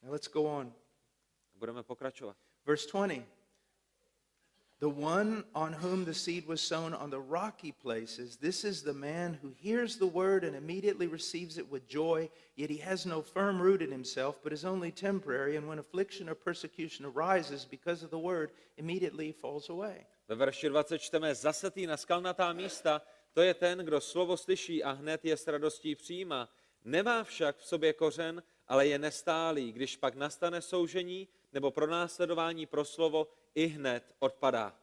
Now let's go on. Budeme pokračovat. Verse 20. The one on whom the seed was sown on the rocky places, this is the man who hears the word and immediately receives it with joy, yet he has no firm root in himself, but is only temporary, and when affliction or persecution arises because of the word, immediately falls away. Ve verši 20 čteme, zasetý na skalnatá místa, to je ten, kdo slovo slyší a hned je s radostí přijímá. Nemá však v sobě kořen, ale je nestálý, když pak nastane soužení nebo pronásledování pro slovo, i hned odpadá.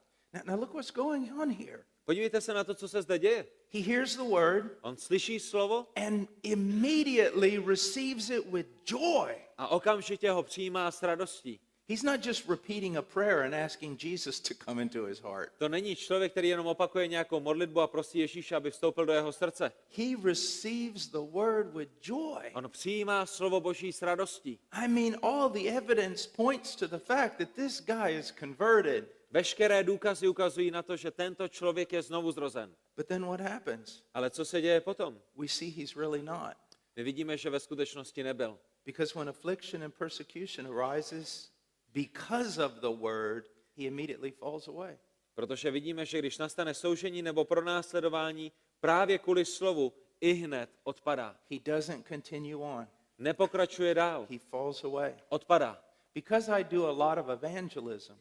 Now look what's going on here. Podívejte se na to, co se zde děje. He hears the word On slyší slovo and immediately receives it with joy. a okamžitě ho přijímá s radostí. He's not just repeating a prayer and asking Jesus to come into his heart. To není člověk, který jenom opakuje nějakou modlitbu a prosí Ježíše, aby vstoupil do jeho srdce. He receives the word with joy. On přijímá slovo Boží s radostí. I mean, all the evidence points to the fact that this guy is converted. Veškeré důkazy ukazují na to, že tento člověk je znovu zrozen. But then what happens? Ale co se děje potom? We see he's really not. My vidíme, že ve skutečnosti nebyl. Because when affliction and persecution arises because of the word, he immediately falls away. Protože vidíme, že když nastane soužení nebo pronásledování, právě kvůli slovu i hned odpadá. He doesn't continue on. Nepokračuje dál. He falls away. Odpadá. Because I do a lot of evangelism,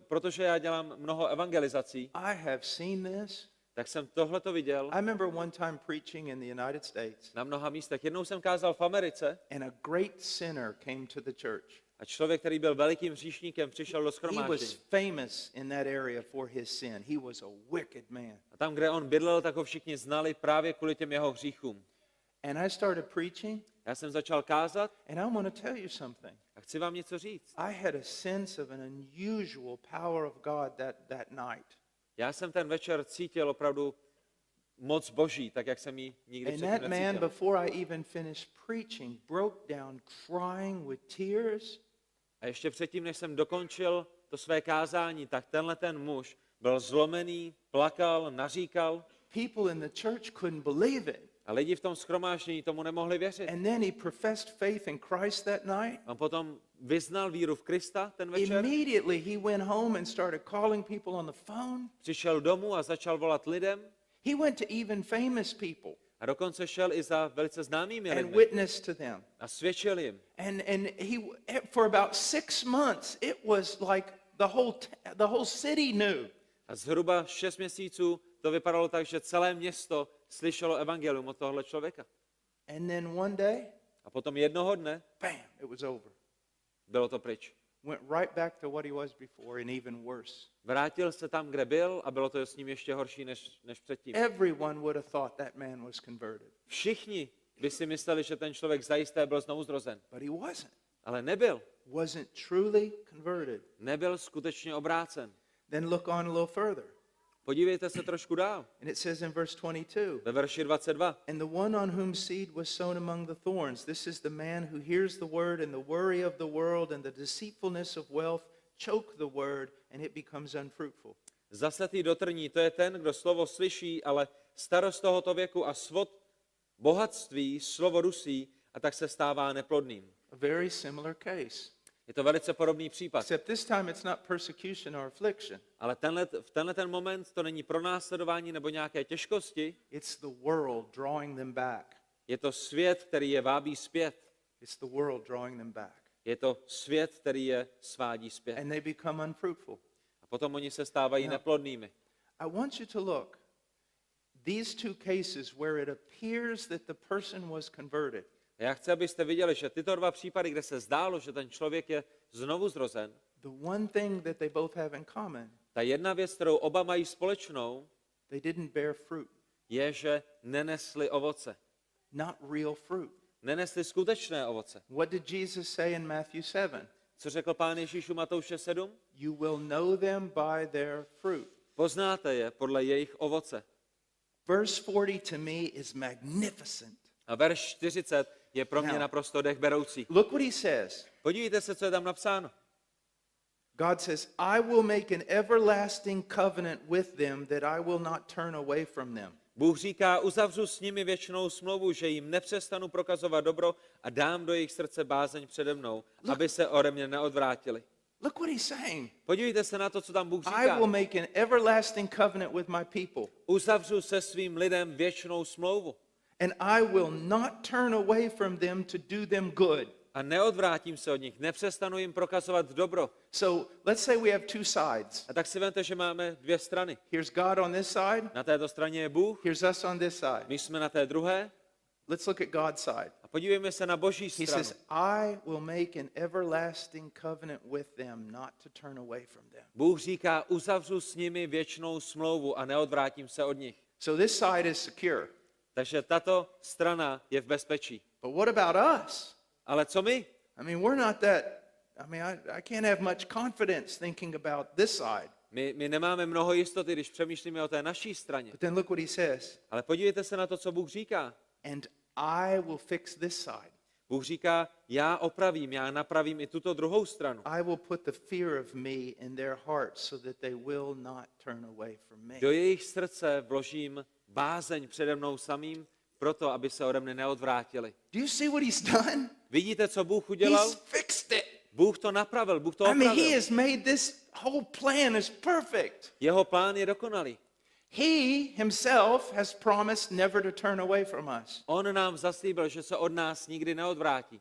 Protože já dělám mnoho evangelizací, I have seen this. tak jsem tohleto viděl I remember one time preaching in the United States, na mnoha místech. Jednou jsem kázal v Americe and a great sinner came to the church. a člověk, který byl velikým hříšníkem, přišel do He was shromáždění. famous in that area for his sin. He was a wicked man. A tam, kde on bydlel, tak ho všichni znali právě kvůli těm jeho hříchům. And I started preaching, Já jsem začal kázat and I want to tell you something. a chci vám něco říct. I had a sense of an unusual power of God that night. Já jsem ten večer cítil opravdu moc Boží, tak jak jsem ji nikdy And předtím that man, necítil. before I even finished preaching, broke down crying with tears. A ještě předtím, než jsem dokončil to své kázání, tak tenhle ten muž byl zlomený, plakal, naříkal People in the church couldn't believe it. a lidi v tom shromáždění tomu nemohli věřit. And then he professed faith in Christ that night. On potom vyznal víru v Krista ten večer, Immediately he went home and started calling people on the phone. přišel domů a začal volat lidem He went to even famous people a dokonce šel i za velice známými and lidmi witnessed to them. a svědčil jim. And he, for about 6 months, it was like the whole city knew. A zhruba 6 měsíců to vypadalo tak, že celé město slyšelo evangelium od tohohle člověka. And then one day, A potom jednoho dne bam, it was over. bylo to pryč. Went right back to what he was before and even worse. Vrátil se tam, kde byl a bylo to s ním ještě horší než předtím. Everyone would have thought that man was converted, Všichni by si mysleli, že ten člověk zajisté byl znovu zrozen. but he wasn't. Ale nebyl. Wasn't truly converted. Nebyl skutečně obrácen. Then look on a little further. Podívejte se trošku dál. And it says in verse 22, Ve verši 22. and the one on whom seed was sown among the thorns, this is the man who hears the word, and the worry of the world and the deceitfulness of wealth choke the word, and it becomes unfruitful. Zasetý do trní, to je ten, kdo slovo slyší, ale starost tohoto věku a svod bohatství slovo dusí a tak se stává neplodným. A very similar case. Je to velice podobný případ. Except this time it's not persecution or affliction. Ale v tenhle ten moment to není pronásledování nebo nějaké těžkosti. It's the world drawing them back. Je to svět, který je vábí zpět. It's the world drawing them back. Je to svět, který je svádí zpět. And they become unfruitful. A potom oni se stávají neplodnými. I want you to look. These two cases where it appears that the person was converted. A já chci, abyste viděli, že tyto dva případy, kde se zdálo, že ten člověk je znovu zrozen, The one thing that they both have in common, ta jedna věc, kterou oba mají společnou, they didn't bear fruit. je, že nenesli ovoce. Not real fruit. Nenesli skutečné ovoce. What did Jesus say in Matthew 7? Co řekl Pán Ježíš u Matouše 7? You will know them by their fruit. Poznáte je podle jejich ovoce. Verse 40 to me is magnificent. A verš 40 je pro mě naprosto dechberoucí. Look what he says. Podívejte se, co je tam napsáno. God says, I will make an everlasting covenant with them that I will not turn away from them. Bůh říká, uzavřu s nimi věčnou smlouvu, že jim nepřestanu prokazovat dobro a dám do jejich srdce bázeň přede mnou, aby se ode mě neodvrátili. Look what he's saying. Podívejte se na to, co tam Bůh I říká. will make an everlasting covenant with my people. Uzavřu se svým lidem věčnou smlouvu. And I will not turn away from them to do them good. A neodvrátím se od nich, nepřestanu jim prokazovat dobro. So let's say we have two sides. A tak si vemte, že máme dvě strany. Here's God on this side. Na této straně je Bůh, Here's us on this side. my jsme na té druhé. Let's look at God's side. A podívejme se na Boží He stranu. says, I will make an everlasting covenant with them, not to turn away from them. Bůh říká, uzavřu s nimi věčnou smlouvu a neodvrátím se od nich. So this side is secure. Takže tato strana je v bezpečí. But what about us? Ale co my? I mean, we're not that, I can't have much confidence thinking about this side. My nemáme mnoho jistoty, když přemýšlíme o té naší straně. But then look what he says. Ale podívejte se na to, co Bůh říká. And I will fix this side. Bůh říká, já opravím, já napravím i tuto druhou stranu. I will put the fear of me in their hearts so that they will not turn away from me. Do jejich srdce vložím bázeň přede mnou samým, proto, aby se ode mne neodvrátili. Do you see what he's done? Vidíte, co Bůh udělal? He's fixed it. Bůh to napravil, Bůh to I mean, he opravil. has made this whole plan is perfect. Jeho plán je dokonalý. He himself has promised never to turn away from us. On nám zaslíbil, že se od nás nikdy neodvrátí.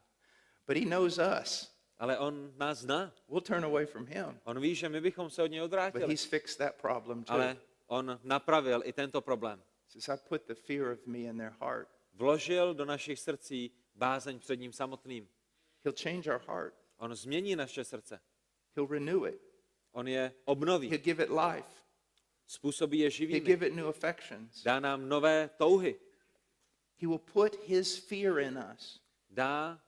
But he knows us. Ale on nás zná. We'll turn away from him. On ví, že my bychom se od něj But odvrátili. he's fixed that problem too. Ale on napravil i tento problém. He says, I put the fear of me in their heart. Vložil do našich srdcí bázeň před ním samotným. He'll change our heart. On změní naše srdce. He'll renew it. On je obnoví. He'll give it life. Způsobí je He'll živými. give it new affections. Dá nám nové touhy. He will put his fear in us Dá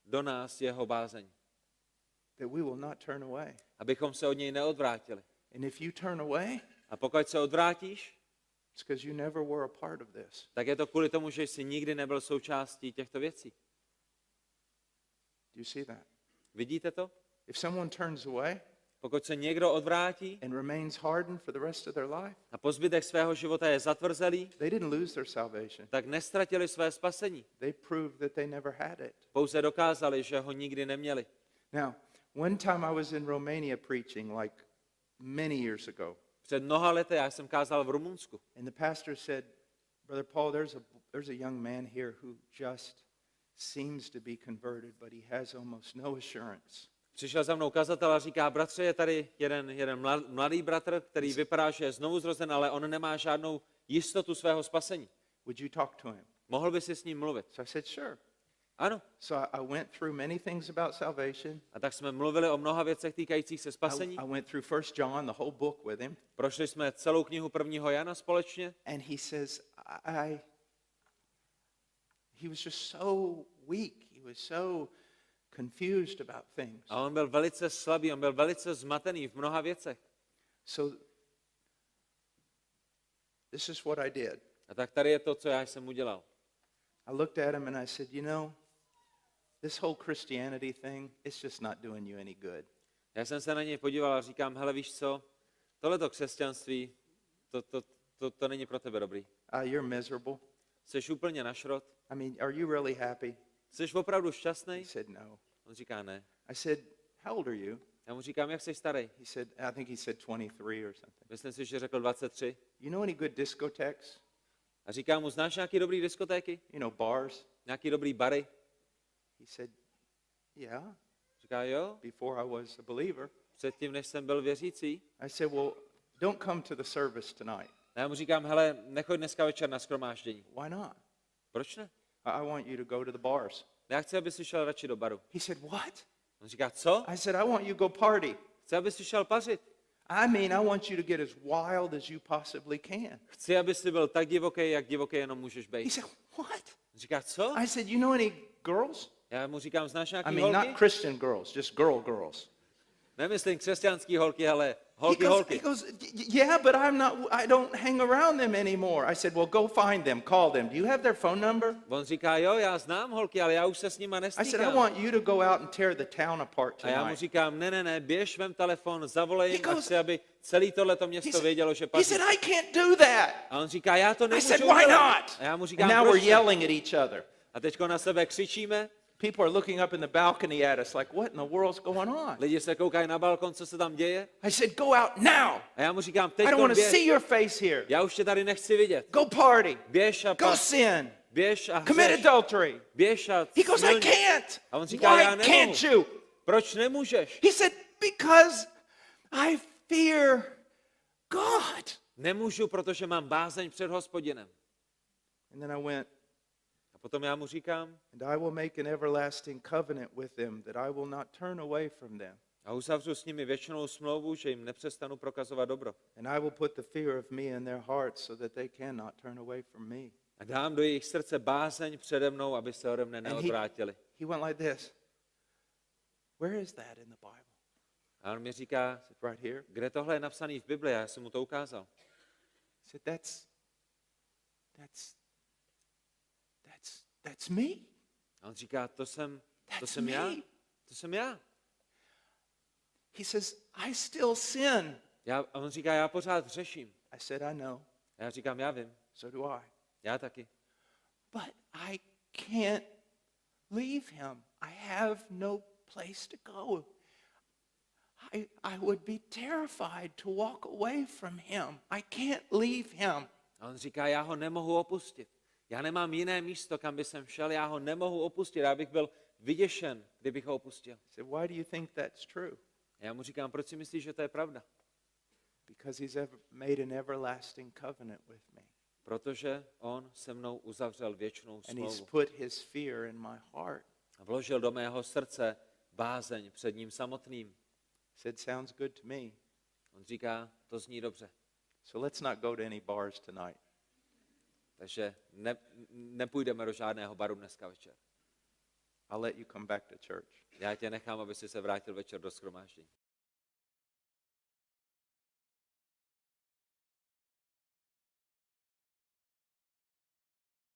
do nás jeho bázeň. that we will not turn away. Abychom se od něj neodvrátili. And if you turn away, A pokud se odvrátíš, it's because you never were a part of this. tak je to kvůli tomu, že jsi nikdy nebyl součástí těchto věcí. Do you see that? Vidíte to? If someone turns away Pokud se někdo odvrátí and remains hardened for the rest of their life, a po zbytek svého života je zatvrzelý, they didn't lose their salvation. tak nestratili své spasení. They proved that they never had it. Pouze dokázali, že ho nikdy neměli. Now, one time I was in Romania preaching, like many years ago, Před mnoha lety já jsem kázal v Rumunsku. and the pastor said, Brother Paul, there's a young man here who just seems to be converted, but he has almost no assurance. Přišel za mnou kazatel a říká, bratře, je tady jeden mladý bratr, který vypadá, že je znovuzrozen, ale on nemá žádnou jistotu svého spasení. Would you talk to him? Mohl by si s ním mluvit? So I said, sure. Ano. So I went through many things about salvation. A tak jsme mluvili o mnoha věcech týkajících se spasení. I went through 1 John, the whole book with him. Prošli jsme celou knihu 1. Jana společně. And he says, he was just so weak. He was so confused about things. A on byl velice slabý, on byl velice zmatený v mnoha věcech. So this is what I did. A tak tady je to, co já jsem udělal. I looked at him and I said, you know, this whole Christianity thing, it's just not doing you any good. Já jsem se na něj podíval a říkám, hele, víš co, tohleto křesťanství, to není pro tebe dobrý. You're miserable. Jsi úplně na šrot. I mean, are you really happy? Jsi opravdu He šťastný? said, no. On říká ne. I said, how old are you? Já mu říkám, jak jsi starý? He said, I think he said 23 or something. Myslím si, že řekl 23. You know any good discotheques? A říkám mu, znáš nějaký dobrý diskotéky? You know, bars? Nějaký dobrý bary? He said, yeah, Říká, jo, before I was a believer. předtím, než jsem byl věřící. I said, well, don't come to the service tonight. A já mu říkám, hele, nechoď dneska večer na shromáždění. Why not? Proč ne? I want you to go to the bars. Já chci, aby jsi šel radši do baru. He said, what? On říká, co? I said, I want you to go party. Chci, aby jsi šel pařit. I mean, I want you to get as wild as you possibly can. Chci, aby jsi byl tak divoký, jak divoký jenom můžeš He být. said, what? On říká, co? I said, you know any girls? Já mu říkám, znáš I nějaký mean, holky? not Christian girls, just girls. Nemyslím křesťanský holky, ale He holky. goes, yeah, but I don't hang around them anymore. I said, well, go find them, call them. Do you have their phone number? On říká, jo, já znám holky, ale já už se s nima I said, I nestýkám. want you to go out and tear the town apart A já mu tonight. říkám, ne, běž, vem telefon, zavolej jim He a goes- chci, aby celé tohleto město vědělo, že He patří. said, I can't do that. A on říká, já to I nemůžu said, why udělat. not? A já mu And říkám, now we're proč? yelling at each other. A teďko na sebe křičíme, People are looking up in the balcony at us like, what in the world's going on? lidi se koukají na balkon, co se tam děje. I said, go out now. A já mu říkám, I don't teďko want to see běž, your face here. já už tě tady nechci vidět. Go party. Běž a Go pas, sin. běž a Commit hřeš, adultery. běž a He goes, I smilň. can't. A on říká, já Why can't nemohu. you? Proč nemůžeš? He said, because I fear God. Nemůžu, protože mám bázeň před Hospodinem. And then I went, A potom já mu říkám, and I will make an everlasting covenant with them that I will not turn away from them. a uzavřu s nimi věčnou smlouvu, že jim nepřestanu prokazovat dobro. And I will put the fear of me in their hearts so that they cannot turn away from me. A dám do jejich srdce bázeň přede mnou, aby se ode mne And neodvrátili. he went like this. Where is that in the Bible? A on mi říká, I said, right here. kde tohle je napsané v Bibli? Já jsem mu to ukázal. I said, that's me. A on říká, to jsem That's já. me. To jsem já. He says, I still sin. A on říká, já pořád hřeším. I said, I know. A já říkám, já vím. So do I. Já taky. But I can't leave him. I have no place to go. I would be terrified to walk away from him. I can't leave him. A on říká, já ho nemohu opustit. Já nemám jiné místo, kam by jsem šel, já ho nemohu opustit. Já bych byl vyděšen, kdybych ho opustil. I said, why do you think that's true? A já mu říkám, proč si myslíš, že to je pravda? Because he's made an everlasting covenant with me. Protože on se mnou uzavřel věčnou And he's smlouvu. put his fear in my heart. A vložil do mého srdce bázeň před ním samotným. I said, sounds good to me. On říká, to zní dobře. So let's not go to any bars tonight. Takže nepůjdeme do žádného baru dneska večer. I'll let you come back to church. Já tě nechám, aby si se vrátil večer do shromáždění.